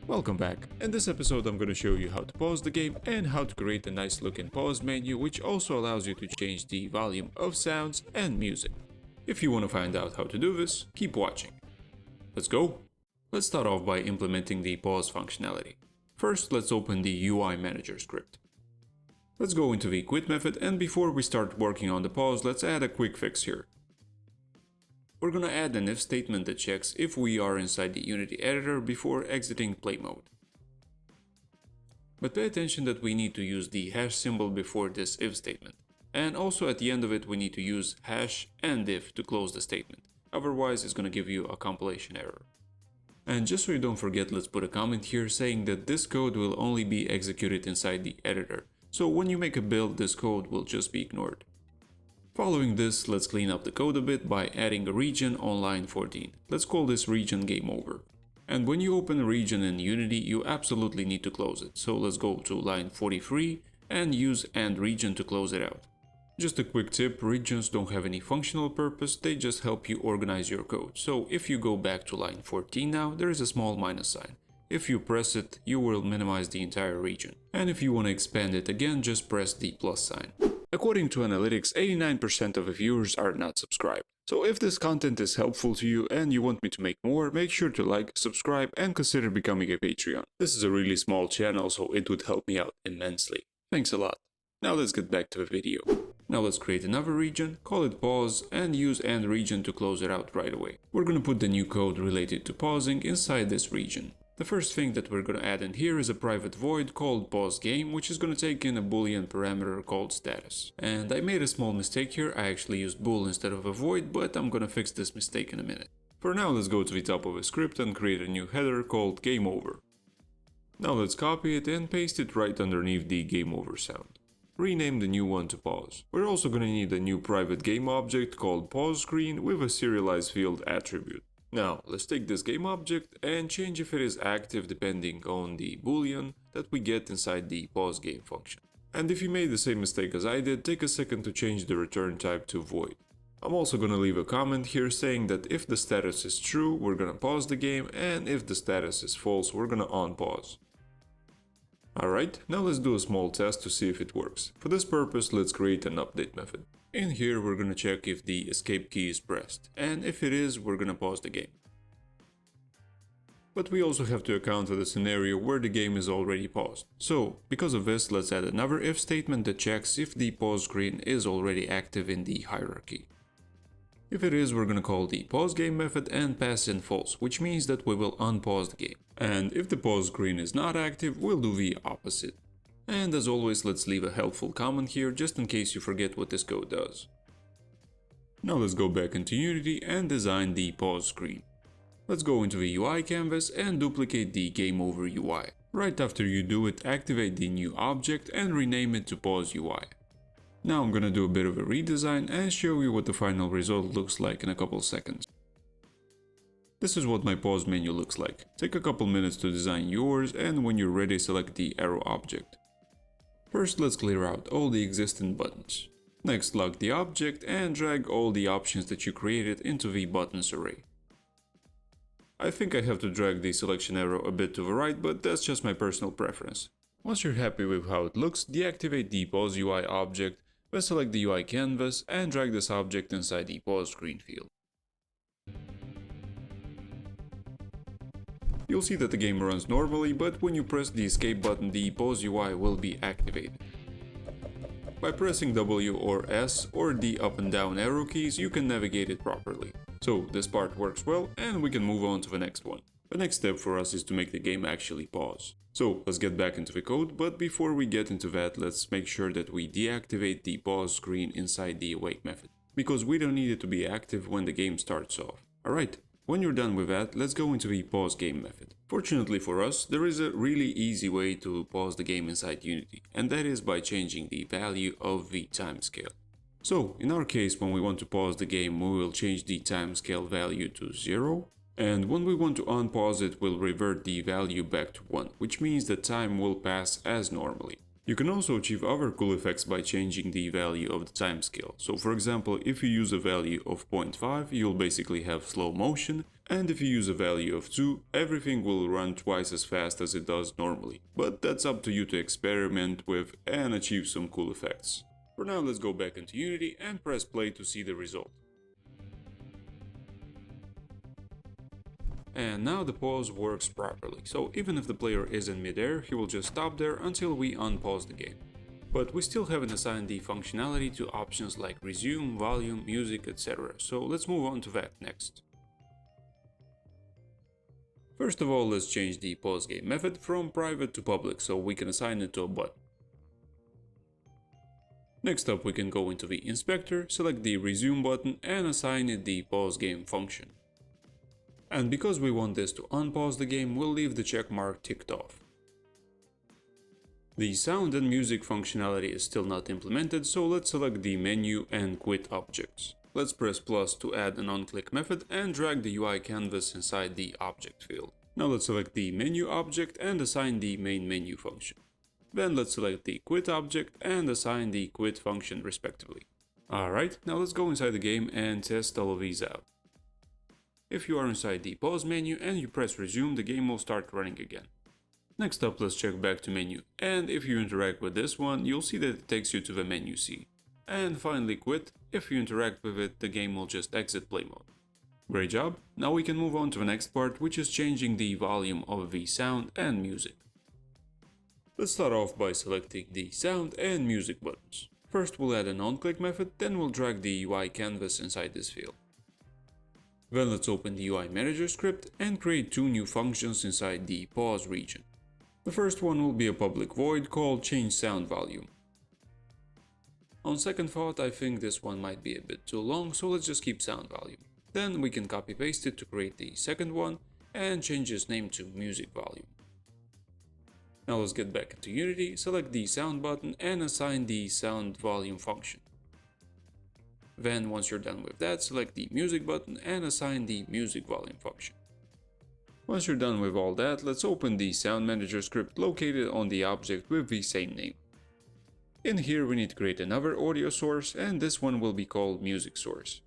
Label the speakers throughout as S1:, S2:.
S1: Welcome back. In this episode I'm going to show you how to pause the game and how to create a nice looking pause menu which also allows you to change the volume of sounds and music. If you want to find out how to do this, keep watching. Let's go! Let's start off by implementing the pause functionality. First, let's open the UI Manager script. Let's go into the quit method, and before we start working on the pause, let's add a quick fix here. We're gonna add an if statement that checks if we are inside the Unity editor before exiting play mode. But pay attention that we need to use the hash symbol before this if statement. And also at the end of it we need to use hash and if to close the statement. Otherwise it's gonna give you a compilation error. And just so you don't forget, let's put a comment here saying that this code will only be executed inside the editor. So when you make a build, this code will just be ignored. Following this, let's clean up the code a bit by adding a region on line 14. Let's call this region game over. And when you open a region in Unity, you absolutely need to close it. So let's go to line 43 and use and region to close it out. Just a quick tip, regions don't have any functional purpose, they just help you organize your code. So if you go back to line 14 now, there is a small minus sign. If you press it, you will minimize the entire region. And if you want to expand it again, just press the plus sign. According to analytics, 89% of the viewers are not subscribed. So if this content is helpful to you and you want me to make more, make sure to like, subscribe, and consider becoming a Patreon. This is a really small channel, so it would help me out immensely. Thanks a lot. Now let's get back to the video. Now let's create another region, call it pause, and use and region to close it out right away. We're gonna put the new code related to pausing inside this region. The first thing that we're going to add in here is a private void called pause game, which is going to take in a boolean parameter called status. And I made a small mistake here, I actually used bool instead of a void, but I'm going to fix this mistake in a minute. For now, let's go to the top of the script and create a new header called game over. Now let's copy it and paste it right underneath the game over sound. Rename the new one to pause. We're also going to need a new private game object called pause screen with a serialized field attribute. Now, let's take this game object and change if it is active depending on the boolean that we get inside the pause game function. And if you made the same mistake as I did, take a second to change the return type to void. I'm also gonna leave a comment here saying that if the status is true, we're gonna pause the game, and if the status is false, we're gonna unpause. Alright, now let's do a small test to see if it works. For this purpose, let's create an update method. In here, we're gonna check if the escape key is pressed, and if it is, we're gonna pause the game. But we also have to account for the scenario where the game is already paused. So, because of this, let's add another if statement that checks if the pause screen is already active in the hierarchy. If it is, we're gonna call the pause game method and pass in false, which means that we will unpause the game. And if the pause screen is not active, we'll do the opposite. And as always, let's leave a helpful comment here just in case you forget what this code does. Now let's go back into Unity and design the pause screen. Let's go into the UI canvas and duplicate the game over UI. Right after you do it, activate the new object and rename it to pause UI. Now I'm gonna do a bit of a redesign and show you what the final result looks like in a couple seconds. This is what my pause menu looks like. Take a couple minutes to design yours, and when you're ready, select the arrow object. First, let's clear out all the existing buttons. Next, lock the object and drag all the options that you created into the buttons array. I think I have to drag the selection arrow a bit to the right, but that's just my personal preference. Once you're happy with how it looks, deactivate the pause UI object, then select the UI canvas and drag this object inside the pause screen field. You'll see that the game runs normally, but when you press the escape button, the pause UI will be activated. By pressing W or S or the up and down arrow keys, you can navigate it properly. So this part works well, and we can move on to the next one. The next step for us is to make the game actually pause. So let's get back into the code, but before we get into that, let's make sure that we deactivate the pause screen inside the awake method, because we don't need it to be active when the game starts off. Alright. When you're done with that, let's go into the pause game method. Fortunately for us, there is a really easy way to pause the game inside Unity, and that is by changing the value of the timescale. So, in our case, when we want to pause the game, we will change the timescale value to 0, and when we want to unpause it, we'll revert the value back to 1, which means that time will pass as normally. You can also achieve other cool effects by changing the value of the time scale. So for example, if you use a value of 0.5, you'll basically have slow motion, and if you use a value of 2, everything will run twice as fast as it does normally. But that's up to you to experiment with and achieve some cool effects. For now, let's go back into Unity and press play to see the result. And now the pause works properly, so even if the player is in midair, he will just stop there until we unpause the game. But we still haven't assigned the functionality to options like resume, volume, music, etc. So let's move on to that next. First of all, let's change the pause game method from private to public so we can assign it to a button. Next up, we can go into the inspector, select the resume button and assign it the pause game function. And because we want this to unpause the game, we'll leave the checkmark ticked off. The sound and music functionality is still not implemented, so let's select the menu and quit objects. Let's press plus to add an on-click method and drag the UI canvas inside the object field. Now let's select the menu object and assign the main menu function. Then let's select the quit object and assign the quit function respectively. Alright, now let's go inside the game and test all of these out. If you are inside the pause menu and you press resume, the game will start running again. Next up, let's check back to menu, and if you interact with this one, you'll see that it takes you to the menu C. And finally quit, if you interact with it, the game will just exit play mode. Great job! Now we can move on to the next part, which is changing the volume of the sound and music. Let's start off by selecting the sound and music buttons. First we'll add an on-click method, then we'll drag the UI canvas inside this field. Then let's open the UI manager script and create two new functions inside the pause region. The first one will be a public void called change sound volume. On second thought, I think this one might be a bit too long, so let's just keep sound volume. Then we can copy paste it to create the second one and change its name to music volume. Now let's get back into Unity, select the sound button and assign the sound volume function. Then once you're done with that, select the music button and assign the music volume function. Once you're done with all that, let's open the sound manager script located on the object with the same name. In here we need to create another audio source, and this one will be called music source.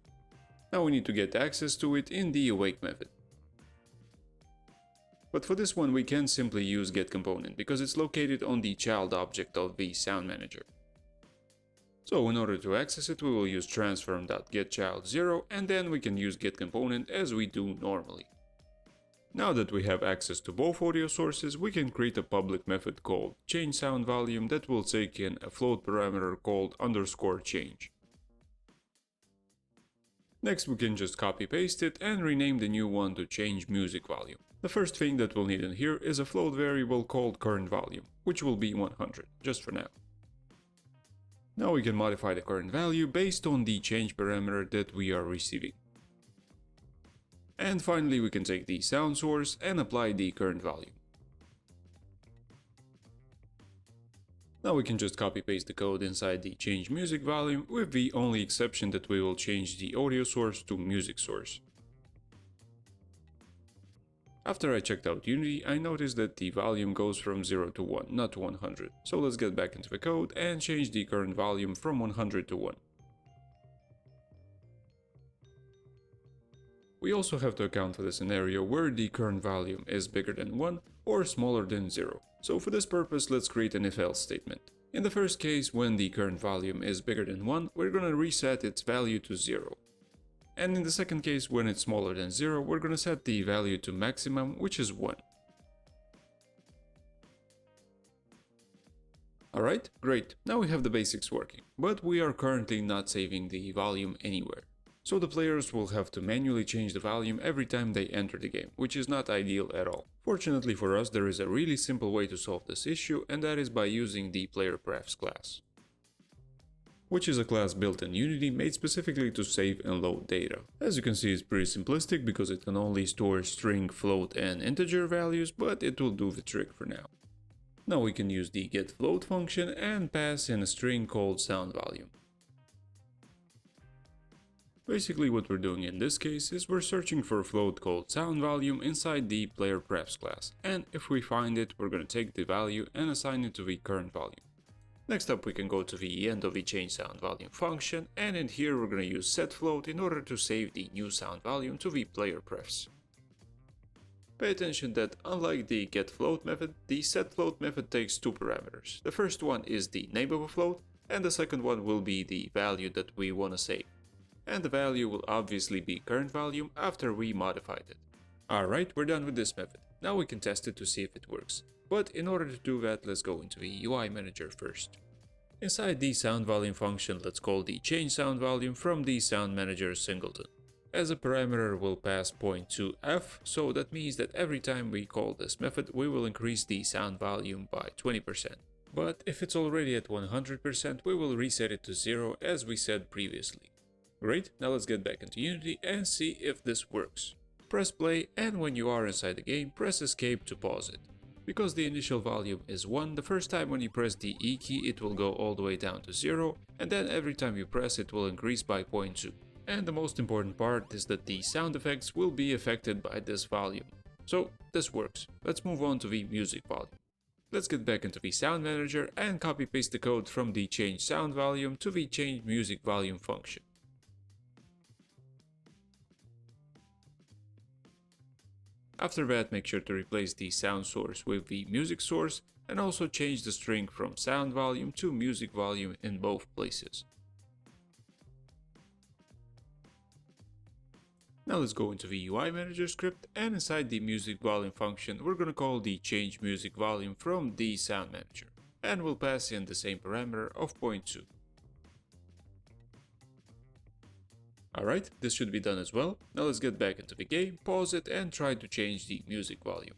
S1: Now we need to get access to it in the awake method. But for this one we can simply use getComponent because it's located on the child object of the sound manager. So in order to access it, we will use transform.getChild0 and then we can use getComponent as we do normally. Now that we have access to both audio sources, we can create a public method called changeSoundVolume that will take in a float parameter called _change. Next we can just copy paste it and rename the new one to change music volume. The first thing that we'll need in here is a float variable called current volume, which will be 100, just for now. Now we can modify the current value based on the change parameter that we are receiving. And finally we can take the sound source and apply the current value. Now we can just copy paste the code inside the change music volume, with the only exception that we will change the audio source to music source. After I checked out Unity, I noticed that the volume goes from 0 to 1, not to 100. So let's get back into the code and change the current volume from 100 to 1. We also have to account for the scenario where the current volume is bigger than 1 or smaller than 0. So for this purpose, let's create an if-else statement. In the first case, when the current volume is bigger than 1, we're going to reset its value to 0. And in the second case, when it's smaller than 0, we're going to set the value to maximum, which is 1. Alright, great, now we have the basics working, but we are currently not saving the volume anywhere. So the players will have to manually change the volume every time they enter the game, which is not ideal at all. Fortunately for us, there is a really simple way to solve this issue, and that is by using the PlayerPrefs class, which is a class built in Unity made specifically to save and load data. As you can see, it's pretty simplistic because it can only store string, float and integer values, but it will do the trick for now. Now we can use the getFloat function and pass in a string called soundVolume. Basically what we're doing in this case is we're searching for a float called soundVolume inside the PlayerPrefs class, and if we find it, we're going to take the value and assign it to the current volume. Next up, we can go to the end of the change sound volume function, and in here we're going to use setFloat in order to save the new sound volume to the PlayerPrefs. Pay attention that unlike the getFloat method, the setFloat method takes two parameters. The first one is the name of a float, and the second one will be the value that we want to save. And the value will obviously be current volume after we modified it. Alright, we're done with this method. Now we can test it to see if it works. But in order to do that, let's go into the UI manager first. Inside the sound volume function, let's call the change sound volume from the sound manager singleton. As a parameter, we'll pass point to f, so that means that every time we call this method, we will increase the sound volume by 20%. But if it's already at 100%, we will reset it to 0 as we said previously. Great, now let's get back into Unity and see if this works. Press play, and when you are inside the game, press escape to pause it. Because the initial volume is 1, the first time when you press the E key it will go all the way down to 0, and then every time you press it will increase by 0.2. And the most important part is that the sound effects will be affected by this volume. So this works. Let's move on to the music volume. Let's get back into the sound manager and copy paste the code from the change sound volume to the change music volume function. After that, make sure to replace the sound source with the music source and also change the string from sound volume to music volume in both places. Now let's go into the UI manager script, and inside the music volume function we're gonna call the change music volume from the sound manager, and we'll pass in the same parameter of 0.2. Alright, this should be done as well. Now let's get back into the game, pause it and try to change the music volume.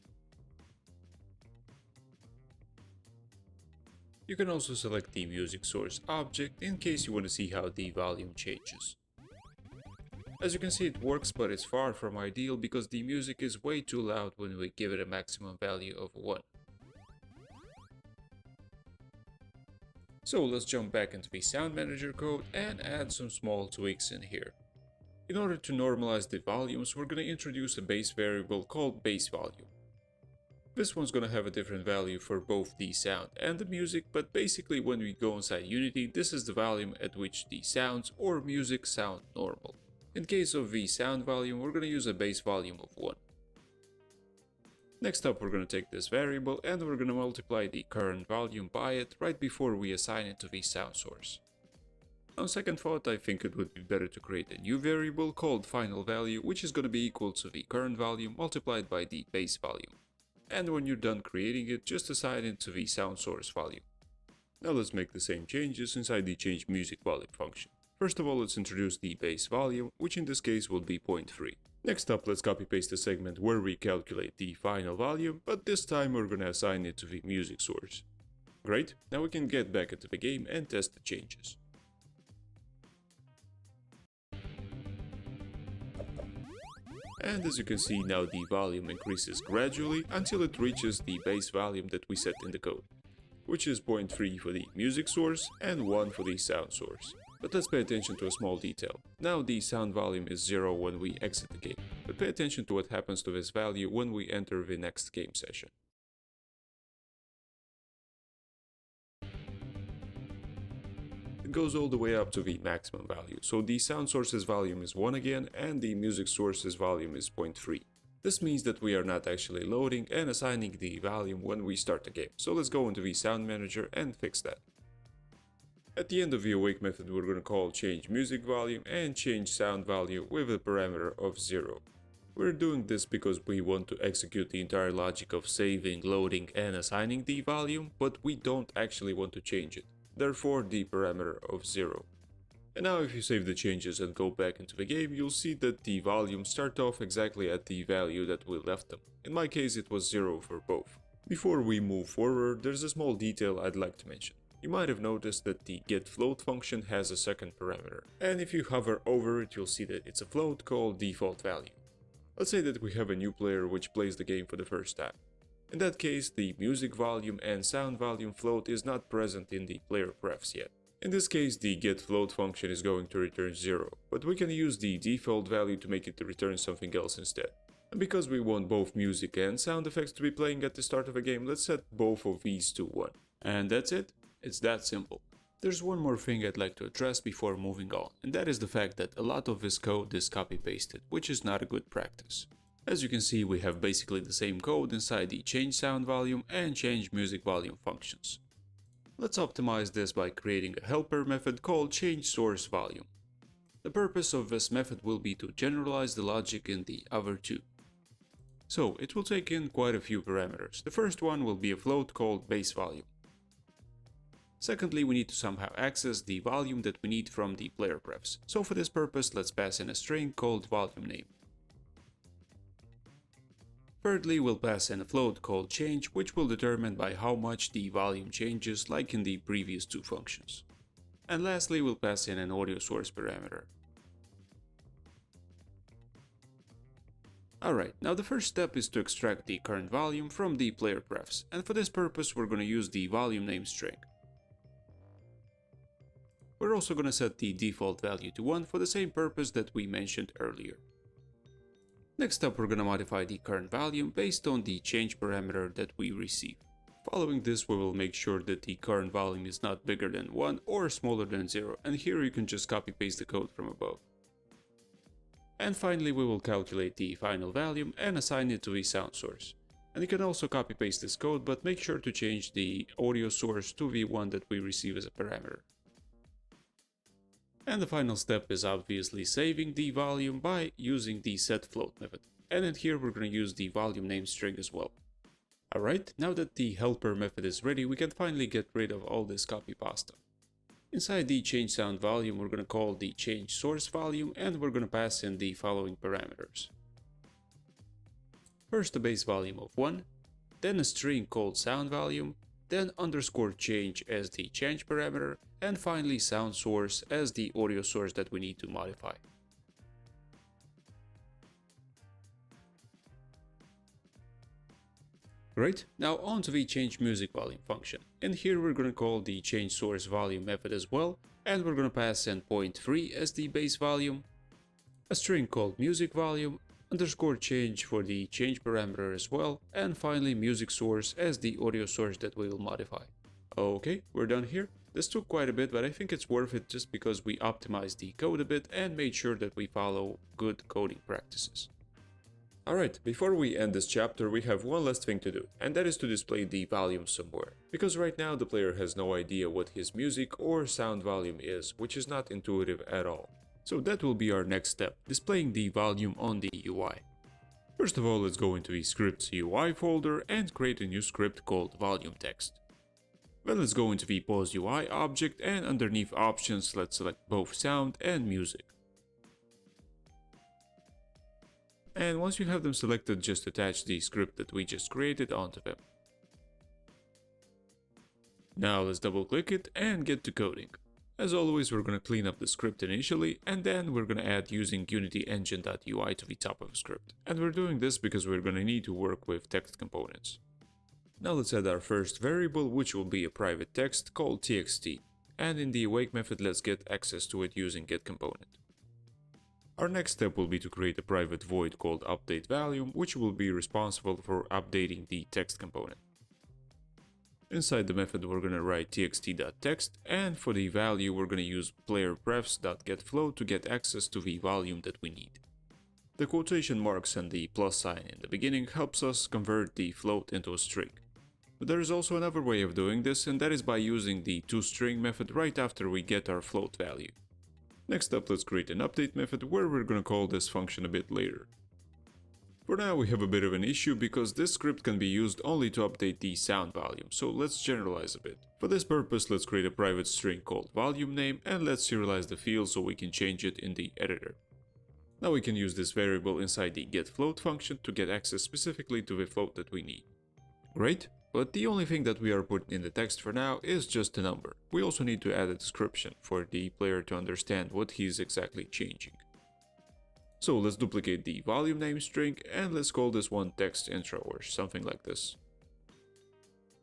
S1: You can also select the music source object in case you want to see how the volume changes. As you can see, it works, but it's far from ideal because the music is way too loud when we give it a maximum value of 1. So let's jump back into the sound manager code and add some small tweaks in here. In order to normalize the volumes, we're going to introduce a base variable called base volume. This one's going to have a different value for both the sound and the music, but basically when we go inside Unity, this is the volume at which the sounds or music sound normal. In case of the sound volume, we're going to use a base volume of 1. Next up, we're going to take this variable and we're going to multiply the current volume by it right before we assign it to the sound source. On second thought, I think it would be better to create a new variable called final value, which is going to be equal to the current volume multiplied by the base volume. And when you're done creating it, just assign it to the sound source value. Now let's make the same changes inside the change music volume function. First of all, let's introduce the base volume, which in this case will be 0.3. Next up, let's copy paste the segment where we calculate the final volume, but this time we're going to assign it to the music source. Great, now we can get back into the game and test the changes. And as you can see, now the volume increases gradually until it reaches the base volume that we set in the code, which is 0.3 for the music source and 1 for the sound source. But let's pay attention to a small detail. Now the sound volume is 0 when we exit the game, but pay attention to what happens to this value when we enter the next game session. It goes all the way up to the maximum value, so the sound source's volume is 1 again and the music source's volume is 0.3. This means that we are not actually loading and assigning the volume when we start the game, so let's go into the sound manager and fix that. At the end of the awake method, we're going to call change music volume and change sound value with a parameter of 0. We're doing this because we want to execute the entire logic of saving, loading and assigning the volume, but we don't actually want to change it. Therefore, the parameter of 0. And now if you save the changes and go back into the game, you'll see that the volumes start off exactly at the value that we left them. In my case, it was 0 for both. Before we move forward, there's a small detail I'd like to mention. You might have noticed that the getFloat function has a second parameter, and if you hover over it, you'll see that it's a float called default value. Let's say that we have a new player which plays the game for the first time. In that case, the music volume and sound volume float is not present in the PlayerPrefs yet. In this case, the getFloat function is going to return 0, but we can use the default value to make it return something else instead. And because we want both music and sound effects to be playing at the start of a game, let's set both of these to 1. And that's it. It's that simple. There's one more thing I'd like to address before moving on, and that is the fact that a lot of this code is copy-pasted, which is not a good practice. As you can see, we have basically the same code inside the change sound volume and change music volume functions. Let's optimize this by creating a helper method called change source volume. The purpose of this method will be to generalize the logic in the other two. So it will take in quite a few parameters. The first one will be a float called base volume. Secondly, we need to somehow access the volume that we need from the PlayerPrefs. So for this purpose, let's pass in a string called volume name. Thirdly, we'll pass in a float called change, which will determine by how much the volume changes, like in the previous two functions. And lastly, we'll pass in an audio source parameter. Alright, now the first step is to extract the current volume from the PlayerPrefs, and for this purpose we're going to use the volume name string. We're also going to set the default value to 1 for the same purpose that we mentioned earlier. Next up, we're going to modify the current volume based on the change parameter that we receive. Following this, we will make sure that the current volume is not bigger than 1 or smaller than 0, and here you can just copy paste the code from above. And finally, we will calculate the final volume and assign it to the sound source. And you can also copy paste this code, but make sure to change the audio source to the one that we receive as a parameter. And the final step is obviously saving the volume by using the setFloat method. And in here we're going to use the volume name string as well. Alright, now that the helper method is ready, we can finally get rid of all this copy pasta. Inside the change sound volume, we're going to call the change source volume, and we're going to pass in the following parameters. First a base volume of 1, then a string called sound volume, then underscore change as the change parameter, and finally sound source as the audio source that we need to modify. Great, now on to the change music volume function. And here we're going to call the change source volume method as well, and we're going to pass in 0.3 as the base volume, a string called music volume, underscore change for the change parameter as well, and finally music source as the audio source that we will modify. Okay, we're done here. This took quite a bit, but I think it's worth it just because we optimized the code a bit and made sure that we follow good coding practices. Alright, before we end this chapter, we have one last thing to do, and that is to display the volume somewhere. Because right now the player has no idea what his music or sound volume is, which is not intuitive at all. So that will be our next step, displaying the volume on the UI. First of all, let's go into the scripts UI folder and create a new script called volume text. Then let's go into the pause UI object, and underneath options, let's select both sound and music. And once you have them selected, just attach the script that we just created onto them. Now let's double click it and get to coding. As always, we're going to clean up the script initially, and then we're going to add using Unity engine.ui to the top of the script. And we're doing this because we're going to need to work with text components. Now let's add our first variable, which will be a private text called txt. And in the awake method, let's get access to it using getComponent. Our next step will be to create a private void called updateVolume, which will be responsible for updating the text component. Inside the method, we're going to write txt.text, and for the value, we're going to use PlayerPrefs.getFloat to get access to the volume that we need. The quotation marks and the plus sign in the beginning helps us convert the float into a string. But there is also another way of doing this, and that is by using the toString method right after we get our float value. Next up, let's create an update method where we're going to call this function a bit later. For now, we have a bit of an issue because this script can be used only to update the sound volume, so let's generalize a bit. For this purpose, let's create a private string called volume name, and let's serialize the field so we can change it in the editor. Now we can use this variable inside the getFloat function to get access specifically to the float that we need. Great, but the only thing that we are putting in the text for now is just a number. We also need to add a description for the player to understand what he's exactly changing. So let's duplicate the volume name string and let's call this one text intro or something like this.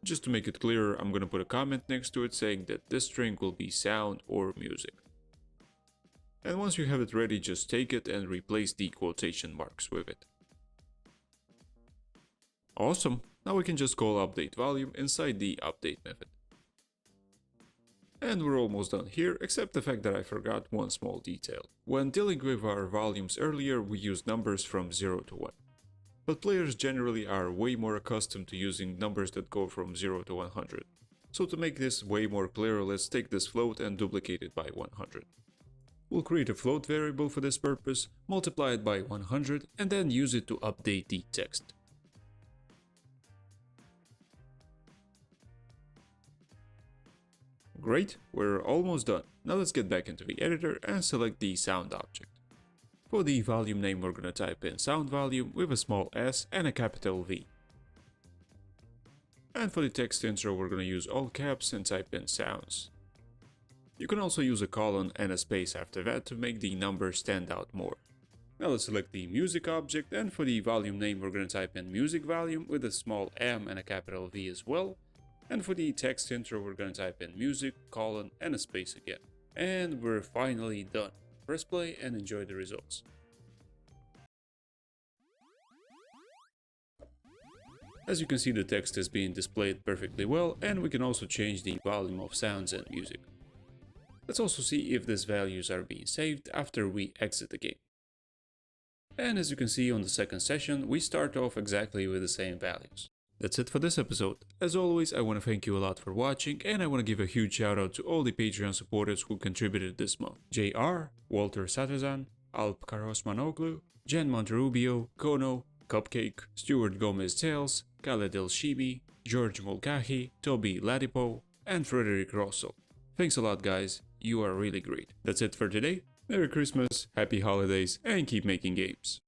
S1: Just to make it clearer, I'm going to put a comment next to it saying that this string will be sound or music. And once you have it ready, just take it and replace the quotation marks with it. Awesome! Now we can just call updateVolume inside the update method. And we're almost done here, except the fact that I forgot one small detail. When dealing with our volumes earlier, we used numbers from 0 to 1. But players generally are way more accustomed to using numbers that go from 0 to 100. So to make this way more clear, let's take this float and duplicate it by 100. We'll create a float variable for this purpose, multiply it by 100, and then use it to update the text. Great, we're almost done. Now let's get back into the editor and select the sound object. For the volume name, we're gonna type in sound volume with a small s and a capital V. And for the text intro, we're gonna use all caps and type in sounds. You can also use a colon and a space after that to make the number stand out more. Now let's select the music object, and for the volume name, we're gonna type in music volume with a small m and a capital V as well. And for the text intro, we're gonna type in music, colon, and a space again. And we're finally done. Press play and enjoy the results. As you can see, the text is being displayed perfectly well, and we can also change the volume of sounds and music. Let's also see if these values are being saved after we exit the game. And as you can see on the second session, we start off exactly with the same values. That's it for this episode. As always, I want to thank you a lot for watching, and I want to give a huge shout out to all the Patreon supporters who contributed this month. JR, Walter Satazan, Alp Karosmanoglu, Jen Monterubio, Kono, Cupcake, Stuart Gomez Tales, Khaled El Shibi, George Mulcahy, Toby Ladipo, and Frederick Rossell. Thanks a lot, guys. You are really great. That's it for today. Merry Christmas, Happy Holidays, and keep making games.